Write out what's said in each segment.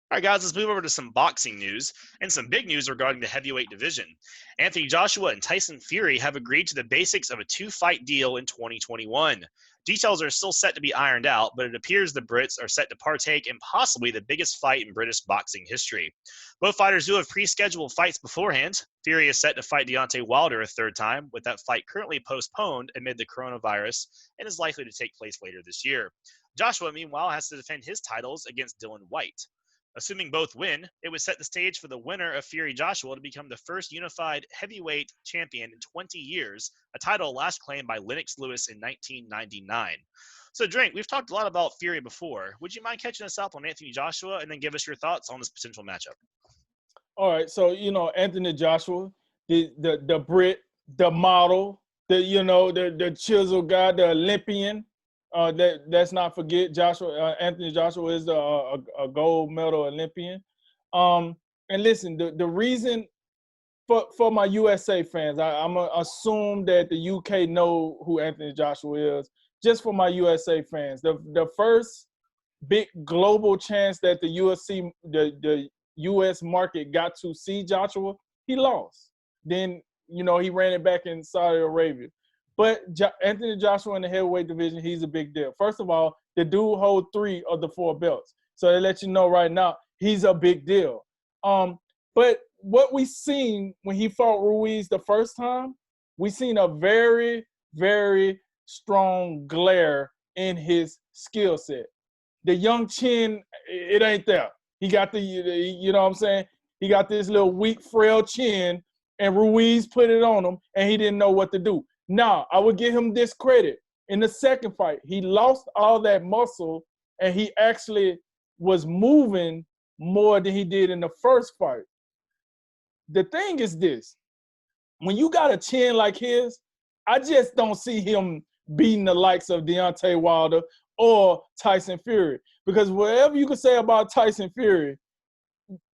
All right, guys, let's move over to some boxing news and some big news regarding the heavyweight division. Anthony Joshua and Tyson Fury have agreed to the basics of a two-fight deal in 2021. Details are still set to be ironed out, but it appears the Brits are set to partake in possibly the biggest fight in British boxing history. Both fighters do have pre-scheduled fights beforehand. Fury is set to fight Deontay Wilder a third time, with that fight currently postponed amid the coronavirus and is likely to take place later this year. Joshua, meanwhile, has to defend his titles against Dillian Whyte. Assuming both win, it would set the stage for the winner of Fury Joshua to become the first unified heavyweight champion in 20 years, a title last claimed by Lennox Lewis in 1999. So, Drink, we've talked a lot about Fury before. Would you mind catching us up on Anthony Joshua and then give us your thoughts on this potential matchup? All right, so Anthony Joshua, the Brit, the model, the chisel guy, the Olympian. Let's not forget Anthony Joshua is a gold medal Olympian. And listen, the reason for my USA fans, I'm gonna assume that the UK know who Anthony Joshua is. Just for my USA fans, the first big global chance that the the US market got to see Joshua, he lost. Then he ran it back in Saudi Arabia. But Anthony Joshua in the heavyweight division, he's a big deal. First of all, the dude holds 3 of the 4 belts. So they let you know right now, he's a big deal. But what we seen when he fought Ruiz the first time, we seen a very, very strong glare in his skill set. The young chin, it ain't there. He got you know what I'm saying? He got this little weak, frail chin, and Ruiz put it on him, and he didn't know what to do. Now, I would give him this credit. In the second fight, he lost all that muscle, and he actually was moving more than he did in the first fight. The thing is this. When you got a chin like his, I just don't see him beating the likes of Deontay Wilder or Tyson Fury. Because whatever you can say about Tyson Fury,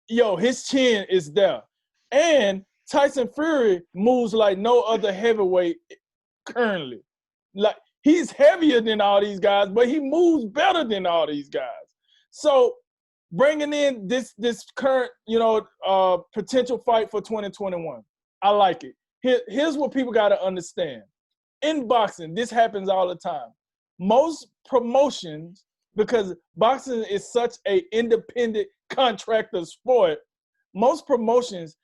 his chin is there. And Tyson Fury moves like no other heavyweight currently. Like, he's heavier than all these guys, but he moves better than all these guys. So bringing in this current, potential fight for 2021, I like it. Here's what people got to understand. In boxing, this happens all the time. Most promotions, because boxing is such an independent contractor sport, most promotions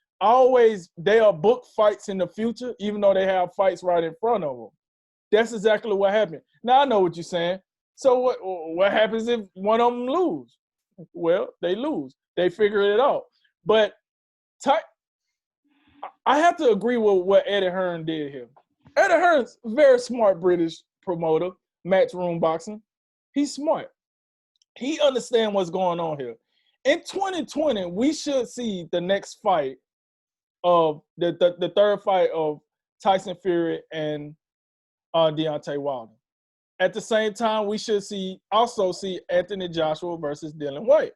they'll book fights in the future, even though they have fights right in front of them. That's exactly what happened. Now I know what you're saying. So what happens if one of them lose? Well, they lose. They figure it out. But I have to agree with what Eddie Hearn did here. Eddie Hearn's a very smart British promoter, Matchroom Boxing. He's smart. He understands what's going on here. In 2020, we should see the next fight of the third fight of Tyson Fury and Deontay Wilder. At the same time, we should also see Anthony Joshua versus Dillian Whyte.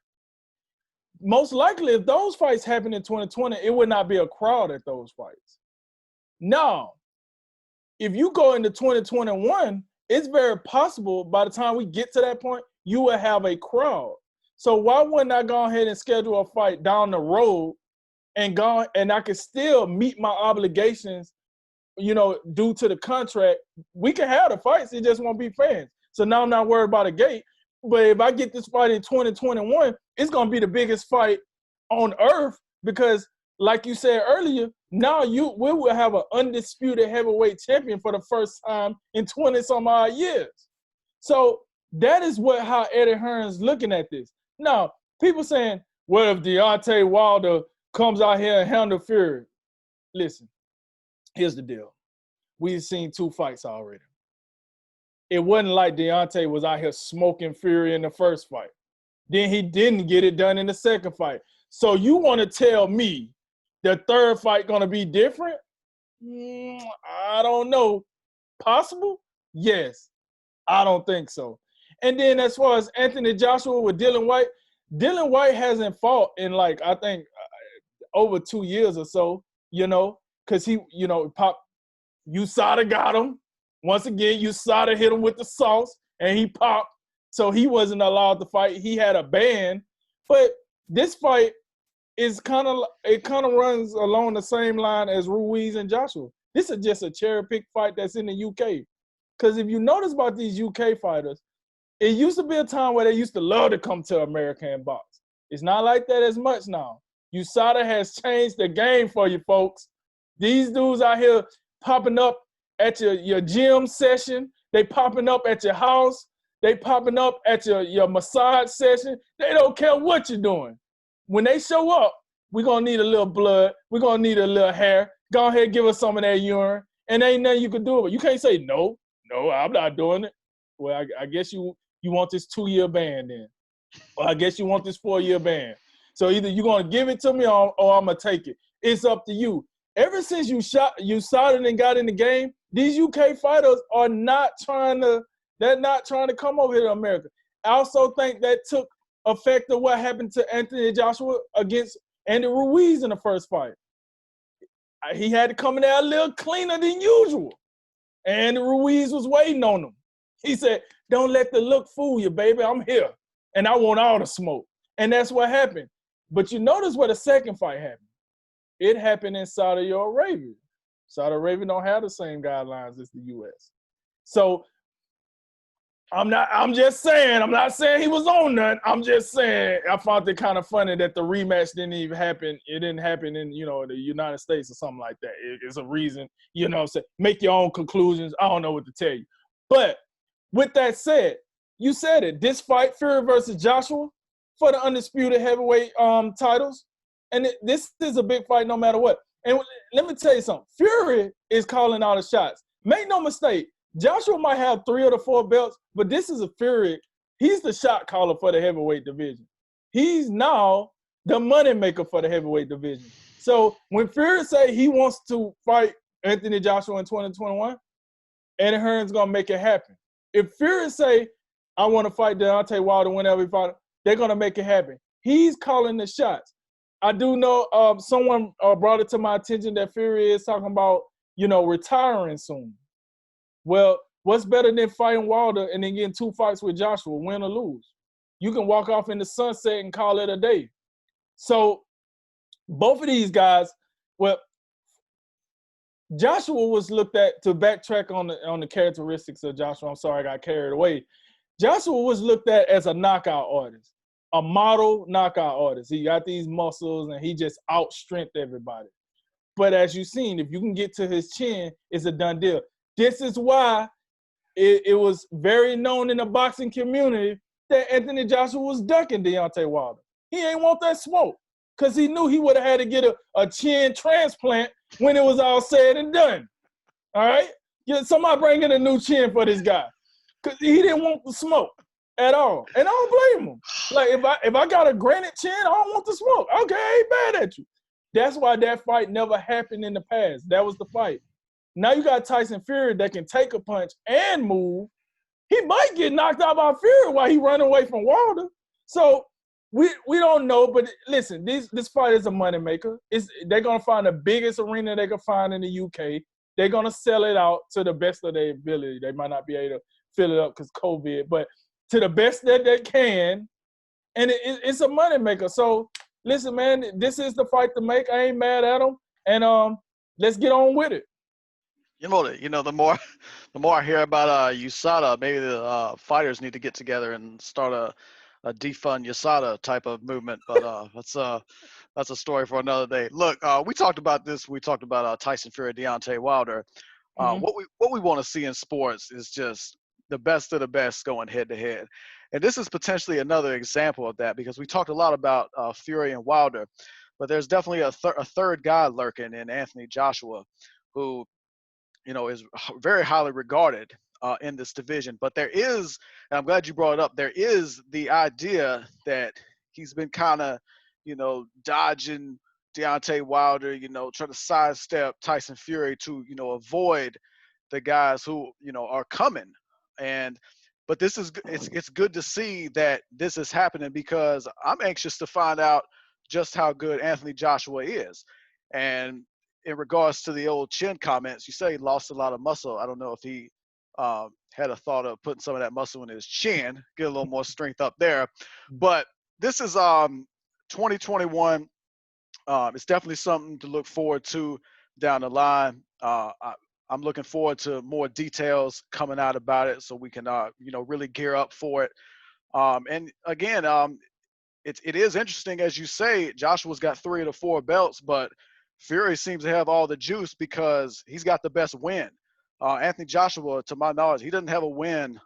Most likely, if those fights happen in 2020, it would not be a crowd at those fights. Now, if you go into 2021, it's very possible by the time we get to that point, you will have a crowd. So why wouldn't I go ahead and schedule a fight down the road and I can still meet my obligations, due to the contract? We can have the fights, it just won't be fans. So now I'm not worried about a gate. But if I get this fight in 2021, it's going to be the biggest fight on earth because, like you said earlier, now we will have an undisputed heavyweight champion for the first time in 20-some-odd years. So that is how Eddie Hearn's looking at this. Now, people saying, well, if Deontay Wilder comes out here and handle Fury. Listen, here's the deal. We've seen 2 fights already. It wasn't like Deontay was out here smoking Fury in the first fight. Then he didn't get it done in the second fight. So you want to tell me the third fight going to be different? I don't know. Possible? Yes. I don't think so. And then as far as Anthony Joshua with Dillian Whyte hasn't fought in I think over 2 years or so, because he, USADA got him. Once again, USADA hit him with the sauce and he popped. So he wasn't allowed to fight. He had a ban. But this fight is kind of runs along the same line as Ruiz and Joshua. This is just a cherry pick fight that's in the UK. Because if you notice about these UK fighters, it used to be a time where they used to love to come to America and box. It's not like that as much now. USADA has changed the game for you folks. These dudes out here popping up at your gym session. They popping up at your house. They popping up at your massage session. They don't care what you're doing. When they show up, we're going to need a little blood. We're going to need a little hair. Go ahead, give us some of that urine. And ain't nothing you can do about it. You can't say, no, I'm not doing it. Well, I guess you want this 2-year ban then. Or I guess you want this 4-year ban. So either you're going to give it to me or I'm going to take it. It's up to you. Ever since you started and got in the game, these UK fighters are not trying to come over here to America. I also think that took effect of what happened to Anthony Joshua against Andy Ruiz in the first fight. He had to come in there a little cleaner than usual. And Ruiz was waiting on him. He said, don't let the look fool you, baby. I'm here. And I want all the smoke. And that's what happened. But you notice where the second fight happened. It happened in Saudi Arabia. Saudi Arabia don't have the same guidelines as the U.S. So I'm just saying, I'm not saying he was on none. I'm just saying I found it kind of funny that the rematch didn't even happen. It didn't happen in, the United States or something like that. It's a reason, say, make your own conclusions. I don't know what to tell you. But with that said, you said it. This fight, Fury versus Joshua, for the undisputed heavyweight titles. And this is a big fight no matter what. And let me tell you something. Fury is calling all the shots. Make no mistake, Joshua might have 3 of the 4 belts, but this is a Fury. He's the shot caller for the heavyweight division. He's now the money maker for the heavyweight division. So when Fury say he wants to fight Anthony Joshua in 2021, Eddie Hearn's going to make it happen. If Fury say, I want to fight Deontay Wilder whenever he fight, they're going to make it happen. He's calling the shots. I do know someone brought it to my attention that Fury is talking about, retiring soon. Well, what's better than fighting Wilder and then getting 2 fights with Joshua, win or lose? You can walk off in the sunset and call it a day. So both of these guys, well, Joshua was looked at, to backtrack on the characteristics of Joshua. I'm sorry, I got carried away. Joshua was looked at as a knockout artist, a model knockout artist. He got these muscles and he just outstrengthened everybody. But as you've seen, if you can get to his chin, it's a done deal. This is why it was very known in the boxing community that Anthony Joshua was ducking Deontay Wilder. He ain't want that smoke because he knew he would have had to get a chin transplant when it was all said and done. All right? Somebody bring in a new chin for this guy because he didn't want the smoke at all. And I don't blame him. Like, if I got a granite chin, I don't want the smoke. Okay, I ain't mad at you. That's why that fight never happened in the past. That was the fight. Now you got Tyson Fury that can take a punch and move. He might get knocked out by Fury while he run away from Wilder. So we don't know, but listen, this fight is a moneymaker. They're going to find the biggest arena they can find in the UK. They're going to sell it out to the best of their ability. They might not be able to fill it up because COVID, but to the best that they can, and it's a moneymaker. So listen, man, this is the fight to make. I ain't mad at them, and let's get on with it. The more I hear about USADA, maybe the fighters need to get together and start a defund USADA type of movement. But that's a story for another day. Look, we talked about this. We talked about Tyson Fury, Deontay Wilder. What we want to see in sports is just the best of the best going head to head, and this is potentially another example of that because we talked a lot about Fury and Wilder, but there's definitely a third guy lurking in Anthony Joshua, who is very highly regarded in this division. But there is, and I'm glad you brought it up, there is the idea that he's been kind of, dodging Deontay Wilder, trying to sidestep Tyson Fury to, avoid the guys who, are coming. But this is, it's good to see that this is happening because I'm anxious to find out just how good Anthony Joshua is. And in regards to the old chin comments, you say he lost a lot of muscle. I don't know if he had a thought of putting some of that muscle in his chin, get a little more strength up there. But this is 2021, it's definitely something to look forward to down the line. I'm looking forward to more details coming out about it, so we can, really gear up for it. And again, it is interesting, as you say, Joshua's got 3 of the 4 belts, but Fury seems to have all the juice because he's got the best win. Anthony Joshua, to my knowledge, he doesn't have a win.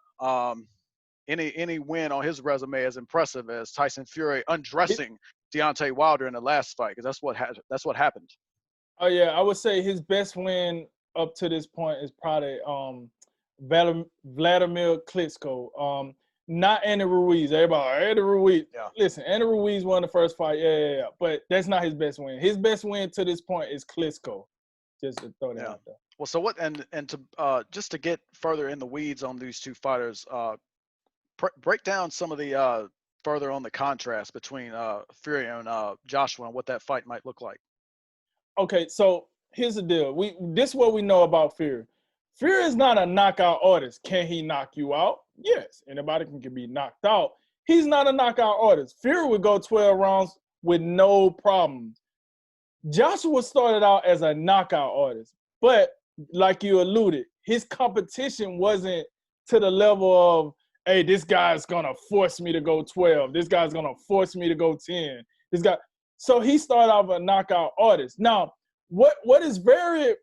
Any win on his resume as impressive as Tyson Fury undressing Deontay Wilder in the last fight, because that's what happened. Oh yeah, I would say his best win up to this point is probably Vladimir Klitschko. Not Andy Ruiz. Everybody, Andy Ruiz. Yeah. Listen, Andy Ruiz won the first fight. Yeah. But that's not his best win. His best win to this point is Klitschko. Just to throw that out there. Well, so what? And to just to get further in the weeds on these two fighters, break down some of the further on the contrast between Fury and Joshua and what that fight might look like. Okay, so here's the deal. This is what we know about Fury. Fury is not a knockout artist. Can he knock you out? Yes. Anybody can be knocked out. He's not a knockout artist. Fury would go 12 rounds with no problems. Joshua started out as a knockout artist, but like you alluded, his competition wasn't to the level of, hey, this guy's gonna force me to go 12. This guy's gonna force me to go 10. So he started off a knockout artist. Now, what is very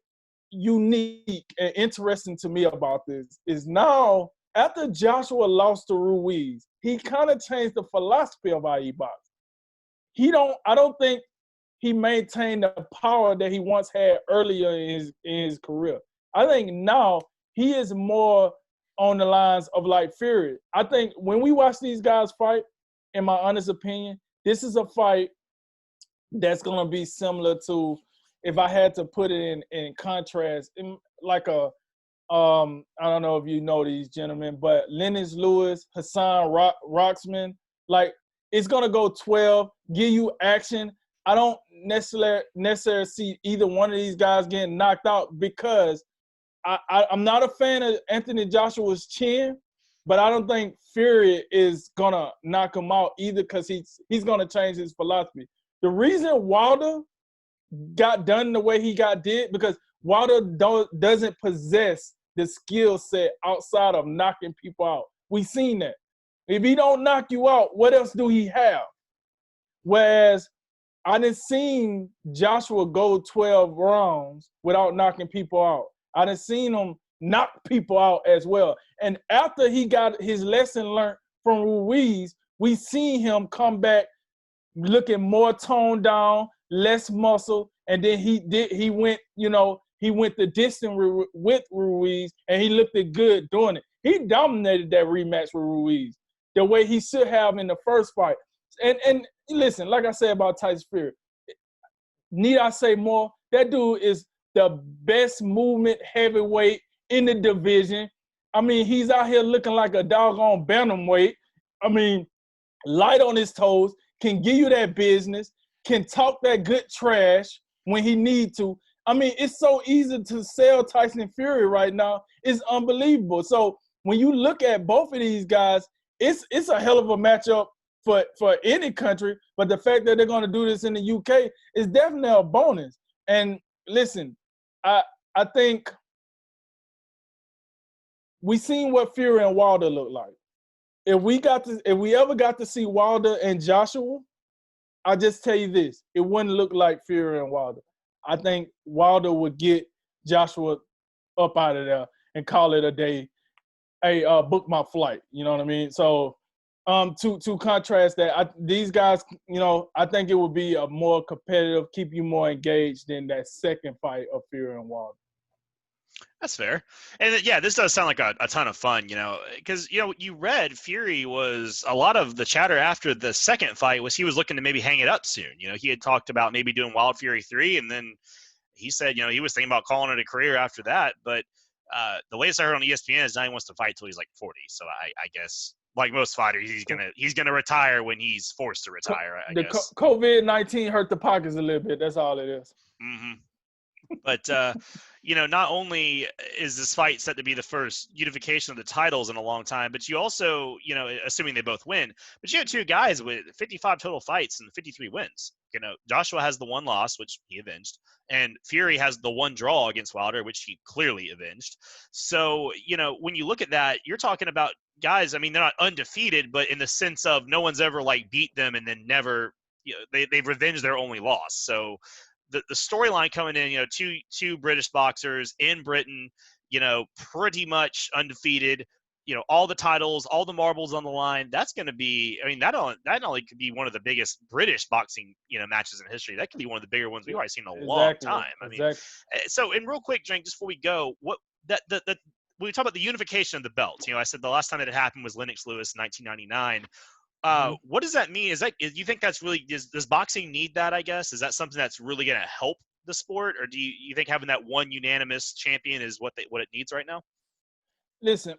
unique and interesting to me about this is now, after Joshua lost to Ruiz, he kind of changed the philosophy of how he boxed. I don't think he maintained the power that he once had earlier in his career. I think now he is more on the lines of like Fury. I think when we watch these guys fight, in my honest opinion, this is a fight that's going to be similar to, if I had to put it in contrast, like I don't know if you know these gentlemen, but Lennox Lewis, Hassan Roxman, like it's going to go 12, give you action. I don't necessarily see either one of these guys getting knocked out because I'm not a fan of Anthony Joshua's chin, but I don't think Fury is going to knock him out either because he's going to change his philosophy. The reason Wilder got done the way he did because Wilder doesn't possess the skill set outside of knocking people out. We've seen that. If he don't knock you out, what else do he have? Whereas I done seen Joshua go 12 rounds without knocking people out. I done seen him knock people out as well. And after he got his lesson learned from Ruiz, we seen him come back looking more toned down, less muscle, and then he went the distance with Ruiz, and he looked good doing it. He dominated that rematch with Ruiz the way he should have in the first fight. And listen, like I said about Tyson Fury, need I say more? That dude is the best movement heavyweight in the division. I mean, he's out here looking like a doggone bantamweight. I mean, light on his toes, can give you that business, can talk that good trash when he need to. I mean, it's so easy to sell Tyson Fury right now. It's unbelievable. So when you look at both of these guys, it's a hell of a matchup for any country, but the fact that they're going to do this in the UK is definitely a bonus. And listen, I think we seen what Fury and Wilder look like. If we ever got to see Wilder and Joshua, I'll just tell you this, it wouldn't look like Fury and Wilder. I think Wilder would get Joshua up out of there and call it a day. Hey, book my flight. You know what I mean? So to contrast that, these guys, I think it would be a more competitive, keep you more engaged than that second fight of Fury and Wilder. That's fair. And yeah, this does sound like a ton of fun, because, you read Fury was a lot of the chatter after the second fight was he was looking to maybe hang it up soon. He had talked about maybe doing Wild Fury 3, and then he said, he was thinking about calling it a career after that. But the latest I heard on ESPN is now he wants to fight till he's like 40. So I guess, like most fighters, he's gonna retire when he's forced to retire. I guess. COVID-19 hurt the pockets a little bit. That's all it is. Mm-hmm. But not only is this fight set to be the first unification of the titles in a long time, but you also, assuming they both win, but you have two guys with 55 total fights and 53 wins. Joshua has the one loss, which he avenged, and Fury has the one draw against Wilder, which he clearly avenged. So, when you look at that, you're talking about guys, I mean, they're not undefeated, but in the sense of no one's ever beat them and then never, they've revenged their only loss. So the storyline coming in, two British boxers in Britain, pretty much undefeated, all the titles, all the marbles on the line. That's going to be, I mean, that only could be one of the biggest British boxing, matches in history. That could be one of the bigger ones we've already seen in a long time. I mean, so, and real quick, Drink, just before we go, when we talk about the unification of the belts, I said the last time that it happened was Lennox Lewis in 1999. What does that mean? You think that's really, does boxing need that, I guess? Is that something that's really going to help the sport? Or do you think having that one unanimous champion is what it needs right now? Listen,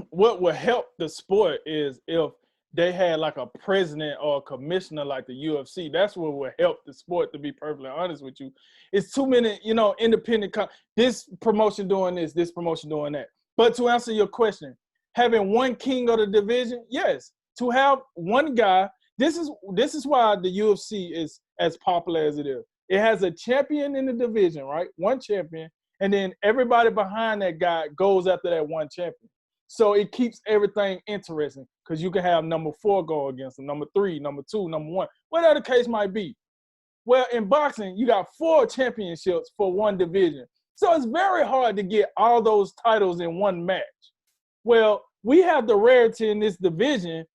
what will help the sport is if they had like a president or a commissioner like the UFC. That's what will help the sport, to be perfectly honest with you. It's too many, independent, this promotion doing this promotion doing that. But to answer your question, having one king of the division, yes. To have one guy, this is why the UFC is as popular as it is. It has a champion in the division, right? One champion, and then everybody behind that guy goes after that one champion. So it keeps everything interesting because you can have number 4 go against them, number 3, number 2, number 1, whatever the case might be. Well, in boxing, you got 4 championships for one division. So it's very hard to get all those titles in one match. Well, we have the rarity in this division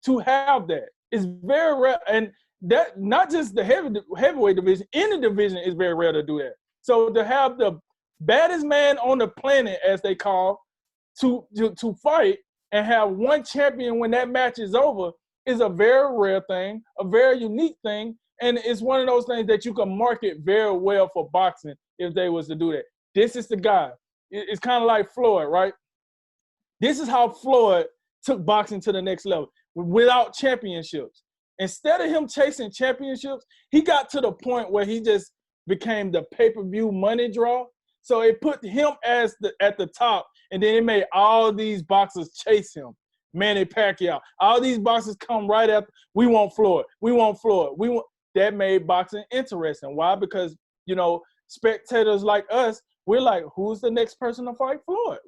to have that. It's very rare, and that not just the heavyweight division, any division is very rare to do that. So to have the baddest man on the planet, as they call, to fight and have one champion when that match is over is a very rare thing, a very unique thing, and it's one of those things that you can market very well for boxing if they was to do that. This is the guy. It's kind of like Floyd, right? This is how Floyd took boxing to the next level without championships. Instead of him chasing championships, he got to the point where he just became the pay-per-view money draw. So it put him at the top, and then it made all these boxers chase him. Manny Pacquiao. All these boxers come right after. We want Floyd. We want Floyd. That made boxing interesting. Why? Because, spectators like us, we're like, who's the next person to fight Floyd?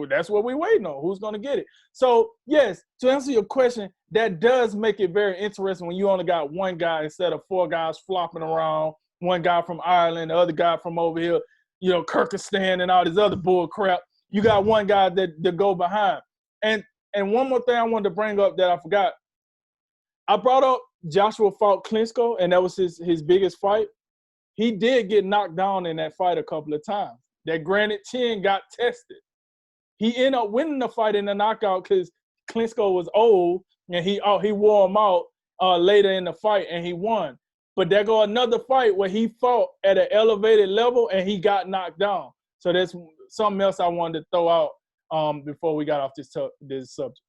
That's what we're waiting on. Who's going to get it? So, yes, to answer your question, that does make it very interesting when you only got one guy instead of 4 guys flopping around, one guy from Ireland, the other guy from over here, Kyrgyzstan and all this other bull crap. You got one guy that go behind. And one more thing I wanted to bring up that I forgot. I brought up Joshua fought Klitschko, and that was his biggest fight. He did get knocked down in that fight a couple of times. That granite chin got tested. He ended up winning the fight in the knockout because Klitschko was old, and he wore him out later in the fight, and he won. But there go another fight where he fought at an elevated level, and he got knocked down. So that's something else I wanted to throw out before we got off this subject.